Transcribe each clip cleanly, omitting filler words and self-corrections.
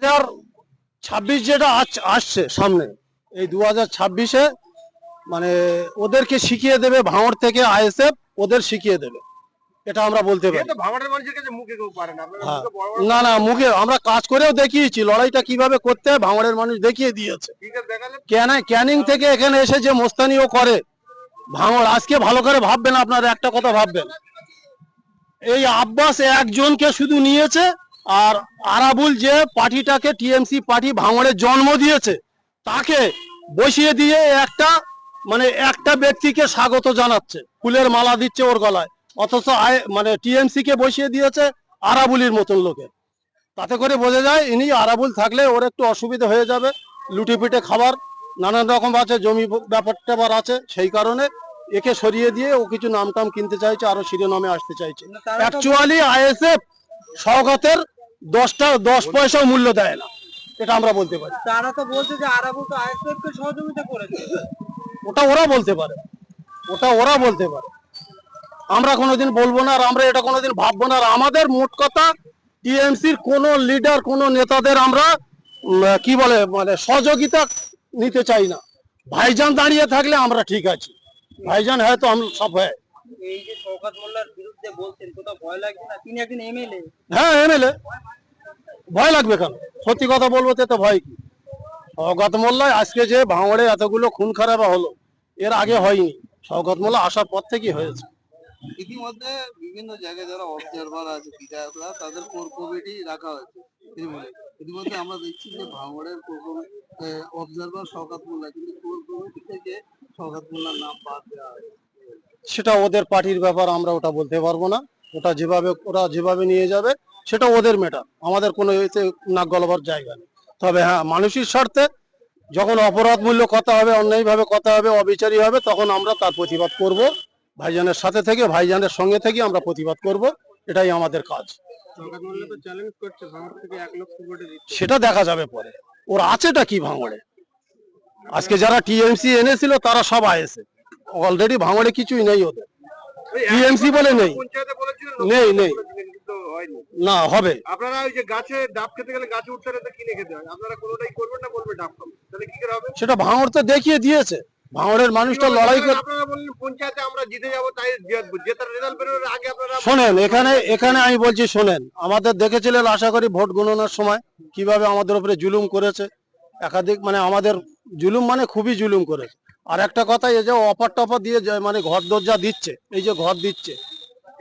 2026 যেটা আসছে সামনে, এই 2026-এ মানে ওদেরকে শিখিয়ে দেবে, ভাঙড় থেকে আইএসএফ ওদের শিখিয়ে দেবে, এটা আমরা বলতে পারি। হ্যাঁ, না না, মুখে আমরা কাজ করেও দেখিয়েছি, লড়াইটা কিভাবে করতে হয় ভাঙড়ের মানুষ দেখিয়ে দিয়েছে। ক্যানিং থেকে এখানে এসে যে মোস্তানিও করে ভাঙড়, আজকে ভালো করে ভাববেন, আপনারা একটা কথা ভাববেন, এই আব্বাস একজনকে শুধু নিয়েছে, আর আরাবুল যে পার্টিটাকে টিএমসি পার্টি ভাঙড়ের জন্ম দিয়েছে তাকে বসিয়ে দিয়ে একটা ব্যক্তিকে স্বাগত জানাচ্ছে, ফুলের মালা দিচ্ছে ওর গলায়, অথচ মানে টিএমসি কে বসিয়ে দিয়েছে আরাবুলির মতন লোকে। তাতে করে বোঝা যায় ইনি আরাবুল থাকলে ওর একটু অসুবিধা হয়ে যাবে, লুটে পিটে খাবার নানান রকম আছে, জমি ব্যাপার আছে, সেই কারণে একে সরিয়ে দিয়ে ও কিছু নামটাম কিনতে চাইছে, আরো শিরোনামে আসতে চাইছে। অ্যাকচুয়ালি আইএসএফ সওগাতের 10 পয়সাও মূল্য দেয় না, এটা আমরা বলতে পারি। তারা তো বলছে যে আরাবুল তো আইএসএফ কে সহযোগিতা করেছে। ওটা ওরা বলতে পারে, আমরা কোনোদিন বলবো না, আর আমরা এটা কোনোদিন ভাববো না। আর আমাদের মোট কথা, টিএমসির কোন লিডার, কোন নেতাদের আমরা কি বলে মানে সহযোগিতা নিতে চাই না। ভাইজান দাঁড়িয়ে থাকলে আমরা ঠিক আছি, ভাইজান হয়তো আমরা সব হয়। এই যে শওকত মোল্লার বিরুদ্ধে বলছেন, কোথাও ভয় লাগছে না? তিনি একজন এমএলএ। হ্যাঁ, এমএলএ, ভয় লাগবে কেন? সত্যি কথা বলবো তো ভয় কি? শওকত মোল্লা আজকে যে ভাঙড়ে এতগুলো খুন খারাপ হলো, এর আগে হয়নি, শওকত মোল্লা আসার পর থেকেই হয়েছে। ইতিমধ্যে বিভিন্ন জায়গায় যারা অবজারভার আছে, বিধায়করা, তাদের কোর কমিটি রাখা হয়েছে। ইতিমধ্যে আমরা দেখছি যে ভাঙড়ের অবজারভার শওকত মোল্লা, কিন্তু কোর কমিটি থেকে শওকত মোল্লার নাম বাদ দেওয়া হয়েছে। সেটা ওদের পার্টির ব্যাপার, আমরা ওটা বলতে পারবো না। ওরা যেভাবে নিয়ে যাবে সেটা ওদের ম্যাটার, আমাদের কোনো এতে নাক গলাবার জায়গা নেই। তবে হ্যাঁ, মানুষের স্বার্থে যখন অপরাধ মূল্য কথা হবে, অন্যায়ভাবে কথা হবে, অবিচারী হবে, তখন আমরা তার প্রতিবাদ করব। ভাইজানের সাথে থেকে, ভাইজানের সঙ্গে থেকে আমরা প্রতিবাদ করব, এটাই আমাদের কাজ। সেটা দেখা যাবে পরে, ওর আছেটা কি ভাঙড়ে। আজকে যারা টিএমসি এনেছিল তারা সব আয়েছে, অলরেডি ভাঙড়ে কিছুই নেই, ওদের টিএমসি বলে নেই, নেই না হবে। আপনারা ওই যে গাছে ডাব খেতে গেলে গাছে উঠতে গেলে কিনে খেতে হয়, আপনারা কোনোটাই করবেন না, বলবে ডাব খাবো, তাহলে কি করে হবে? সেটা ভাঙড় তো দেখিয়ে দিয়েছে, ভাঙড়ের মানুষটা লড়াই করে। আপনারা বললেন পঞ্চায়েতে আমরা জিতে যাবো, তাই জেতার রেজাল্ট বেরোনোর আগে আপনারা শোনেন, এখানে আমি বলছি, শোনেন, আমাদের দেখেছিলেন আশা করি ভোট গণনার সময় কিভাবে আমাদের উপরে জুলুম করেছে, একাধিক মানে আমাদের জুলুম মানে খুবই জুলুম করেছে। আর একটা কথা, এই যে অফার টফার দিয়ে মানে ঘর দরজা দিচ্ছে, এই যে ঘর দিচ্ছে,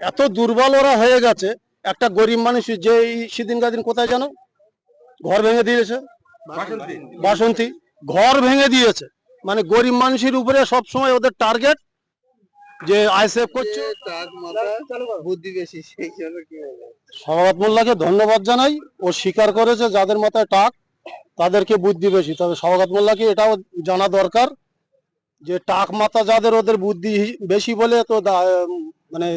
এত দুর্বল ওরা হয়ে গেছে। একটা গরিব মানুষ যে সেদিন গাদিন কোথায় জানো ঘর ভেঙে দিয়েছে, বাসন্তী ঘর ভেঙে দিয়েছে, মানে গরিব মানুষের উপরে সব সময় ওদের টার্গেট যে আইসেফ করছে। বুদ্ধি বেশি, সেই জন্য কি বলবো, শওকত মোল্লাকে ধন্যবাদ জানাই, ও স্বীকার করেছে যাদের মাথায় টাক তাদেরকে বুদ্ধি বেশি। তবে শওকত মোল্লাকে এটাও জানা দরকার যে টাক মাথা যাদের, ওদের বুদ্ধি বেশি বলে তো মানে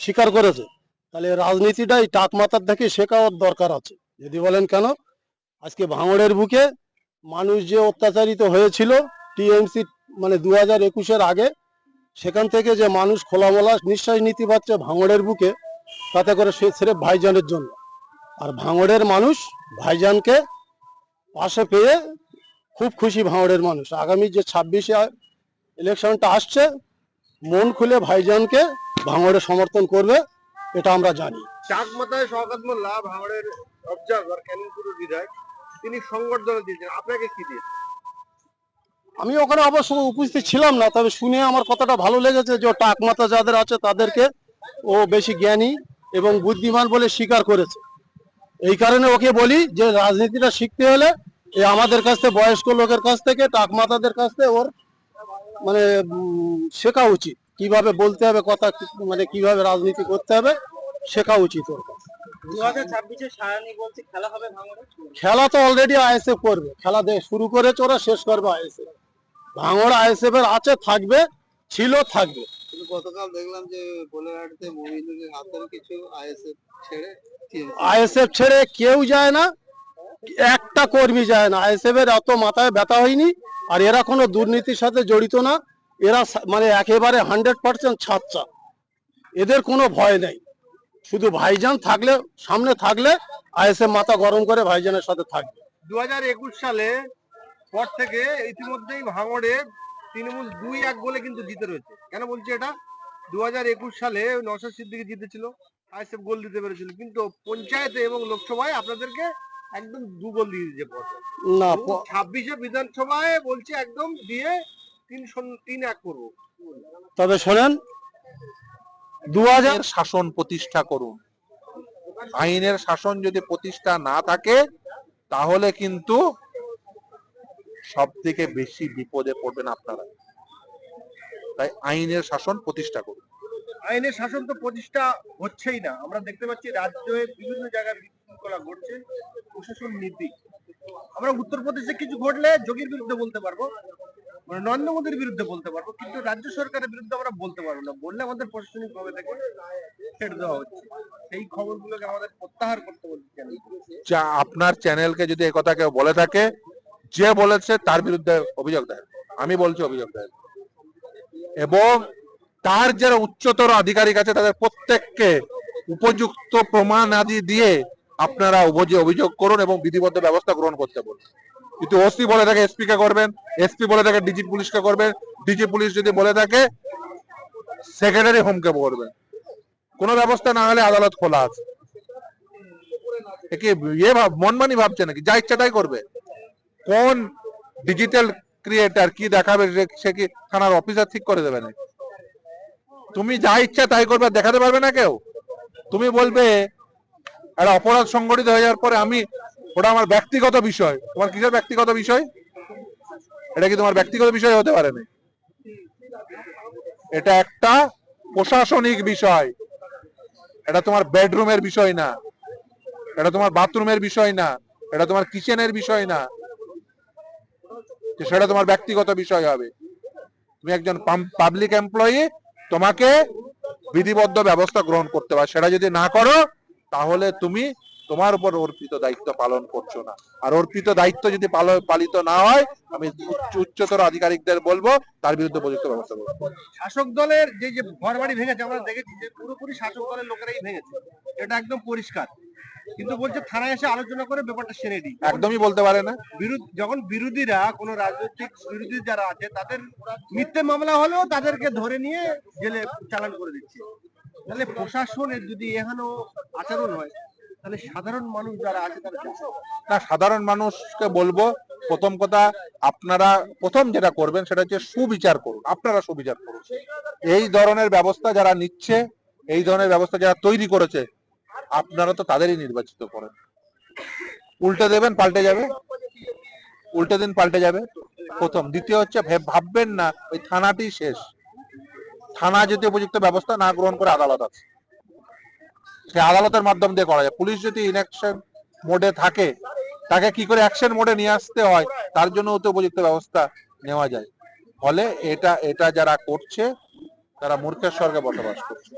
স্বীকার করেছে, তাহলে রাজনীতিটাই টাক মাথার থেকে শেখার দরকার আছে। যদি বলেন কেন, আজকে ভাঙড়ের বুকে মানুষ যে অত্যাচারিত হয়েছিল টিএমসি মানে 2021-এর আগে, সেখান থেকে যে মানুষ খোলামেলা নিঃশ্বাস নিতে পারছে ভাঙড়ের বুকে, তাতে করে সে স্রেফ ভাইজানের জন্য। আর ভাঙড়ের মানুষ ভাইজানকে পাশে পেয়ে খুব খুশি। ভাঙড়ের মানুষ আগামী যে 26-এ ইলেকশনটা আসছে, মন খুলে ভাইজানকে ভাঙড়ে সমর্থন করবে, এটা আমরা জানি। চাক মাথায় শওকত মোল্লা, ভাঙড়ের অবজারভার, ক্যানিংপুরের বিধায়ক, তিনি সংবর্ধনা দিয়েছেন, আপনাকে কি দিয়েছেন? আমি ওখানে অবশ্য উপস্থিত ছিলাম না, তবে শুনে আমার কথাটা ভালো লেগেছে যে টাক মাথা যাদের আছে তাদেরকে ও বেশি জ্ঞানী এবং বুদ্ধিমান বলে স্বীকার করেছে। এই কারণে ওকে বলি যে রাজনীতিটা শিখতে হলে আমাদের কাছ থেকে, বয়স্ক লোকের কাছ থেকে, টাক মাথাদের কাছ থেকে ওর মানে শেখা উচিত, কিভাবে বলতে হবে কথা, মানে কিভাবে রাজনীতি করতে হবে শেখা উচিত ওর কাছে। 2026-এ সায়ানি বলছে খেলা হবে ভাঙড়ে। খেলা তো অলরেডি আইএসএফ করবে, খেলা শুরু করেছে ওরা, শেষ করবে আইএসএফ। ভাঙড় আইএসএফ এর আছে, থাকবে, ছিল, থাকবে। কিন্তু গতকাল দেখলাম যে বোলেরহাটে মহিনুরের হাতের কিছু আইএসএফ ছেড়ে কেউ যায় না, একটা কর্মী যায় না। আইএসএফ এর অত মাথায় ব্যথা হয়নি, আর এরা কোনো দুর্নীতির সাথে জড়িত না, এরা মানে একেবারে 100% ছাত্রা, এদের কোনো ভয় নেই। শুধু ভাইজান থাকলে, সামনে থাকলে আইএসএফ মাথা গরম করে ভাইজানের সাথে থাকবে। 2021 সালে পর থেকে ইতিমধ্যেই ভাঙড়ে তৃণমূল 2-1 গোলে কিন্তু জিতে রয়েছে। কেন বলছি এটা? 2021 সালে নওশাদ সিদ্দিকী জিতেছিল, আইএসএফ গোল দিতে পেরেছিল, কিন্তু পঞ্চায়েতে এবং লোকসভায় আপনাদেরকে একদম 2 গোল দিয়ে দিয়েছে পরপর। না 26-এ বিধানসভায় বলছে একদম দিয়ে 3-1 করবো। তবে শোনেন, 2000 আইনের শাসন প্রতিষ্ঠা করুন। আইনের শাসন যদি প্রতিষ্ঠা না থাকে তাহলে কিন্তু সব থেকে বেশি বিপদে পড়বেন আপনারা। তাই আইনের শাসন প্রতিষ্ঠা করুন। আইনের শাসন তো প্রতিষ্ঠা হচ্ছেই না। আমরা দেখতে পাচ্ছি রাজ্যের বিভিন্ন জায়গায় বিশৃঙ্খলা ঘটছে, প্রশাসন নীতি। আমরা উত্তরপ্রদেশে কিছু ঘটলে যোগীর বিরুদ্ধে বলতে পারবো, মানে নরেন্দ্র মোদীর বিরুদ্ধে বলতে পারবো, কিন্তু রাজ্য সরকারের বিরুদ্ধে আমরা বলতে পারবো না। বললে আমাদের প্রশাসনিক ভাবে থেকে ছেড়ে দেওয়া হচ্ছে। সেই খবরগুলোকে আমাদের প্রত্যাহার করতে বলছে। যা আপনার চ্যানেলকে যদি এই কথা কেউ বলে থাকে, যে বলেছে তার বিরুদ্ধে অভিযোগ দেয়। আমি বলছি অভিযোগ দেয়, এবং তার যারা উচ্চতর আধিকারিক আছে তাদের প্রত্যেককে উপযুক্ত প্রমাণ আদি দিয়ে আপনারা অভিযোগ করুন এবং বিধিবদ্ধ ব্যবস্থা গ্রহণ করতে বলুন। কিন্তু ওসি বলে থাকে এসপি কে করবেন, এসপি বলে থাকে ডিজি পুলিশকে করবেন, ডিজি পুলিশ যদি বলে থাকে সেক্রেটারি হোমকে করবেন। কোনো ব্যবস্থা না হলে আদালত খোলা আছে। মনমানি ভাবছে নাকি যা ইচ্ছা তাই করবে? কোন ডিজিটাল ক্রিয়েটার কি দেখাবে সে কি থানার অফিসার ঠিক করে দেবে না? তুমি যা ইচ্ছা তাই করবে, দেখাতে পারবে না কেউ। তুমি বলবে একটা অপরাধ সংগঠিত হয়ে যাওয়ার পরে ওটা আমার ব্যক্তিগত বিষয়। তোমার কিসের ব্যক্তিগত বিষয়? এটা কি তোমার ব্যক্তিগত বিষয় হতে পারে না? এটা একটা প্রশাসনিক বিষয়। এটা তোমার বেডরুমের বিষয় না, এটা তোমার বাথরুমের বিষয় না, এটা তোমার কিচেনের বিষয় না, সেটা তোমার ব্যক্তিগত বিষয় হবে। তুমি একজন পাবলিক এমপ্লয়ি, তোমাকে বিধিবদ্ধ ব্যবস্থা গ্রহণ করতে হবে। সেটা যদি না করো তাহলে তুমি তোমার উপর অর্পিত দায়িত্ব পালন করছো না। আর অর্পিত দায়িত্ব যদি পালিত না হয়, আমি উচ্চতর আধিকারিকদের বলবো তার বিরুদ্ধে উপযুক্ত ব্যবস্থা করবো। শাসক দলের যে ঘর বাড়ি ভেঙেছে, আমরা দেখেছি যে পুরোপুরি শাসক দলের লোকেরাই ভেঙেছে, এটা একদম পরিষ্কার। কিন্তু বলছে থানায় এসে আলোচনা করে ব্যাপারটা সেরে দিই। একদমই বলতে পারে না। যখন বিরোধীরা, কোন রাজনৈতিক বিরোধী যারা আছে, তাদের মিথ্যে মামলা হলেও তাদেরকে ধরে নিয়ে জেলে চালান করে দিচ্ছে। তাহলে প্রশাসনের যদি এখানেও আচরণ হয়, তাহলে সাধারণ মানুষ যারা আছে তারা না, সাধারণ মানুষকে বলবো, প্রথম কথা আপনারা প্রথম যেটা করবেন সেটা হচ্ছে সুবিচার করুন। আপনারা সুবিচার করুন। এই ধরনের ব্যবস্থা যারা নিচ্ছে, এই ধরনের ব্যবস্থা যারা তৈরি করেছে, আপনারা তো তাদেরই নির্বাচিত করেন। উল্টে দেবেন, পাল্টে যাবে, উল্টে দিন পাল্টে যাবে। প্রথম। দ্বিতীয় হচ্ছে ভাববেন না ওই থানাটি শেষ। থানা যদি উপযুক্ত ব্যবস্থা না গ্রহণ করে আদালত আছে, সে আদালতের মাধ্যম দিয়ে করা যায়। পুলিশ যদি ইনঅ্যাকশন মোডে থাকে, তাকে কি করে অ্যাকশন মোডে নিয়ে আসতে হয় তার জন্য উপযুক্ত ব্যবস্থা নেওয়া যায়। ফলে এটা যারা করছে তারা মূর্খের স্বর্গে বসবাস করছে।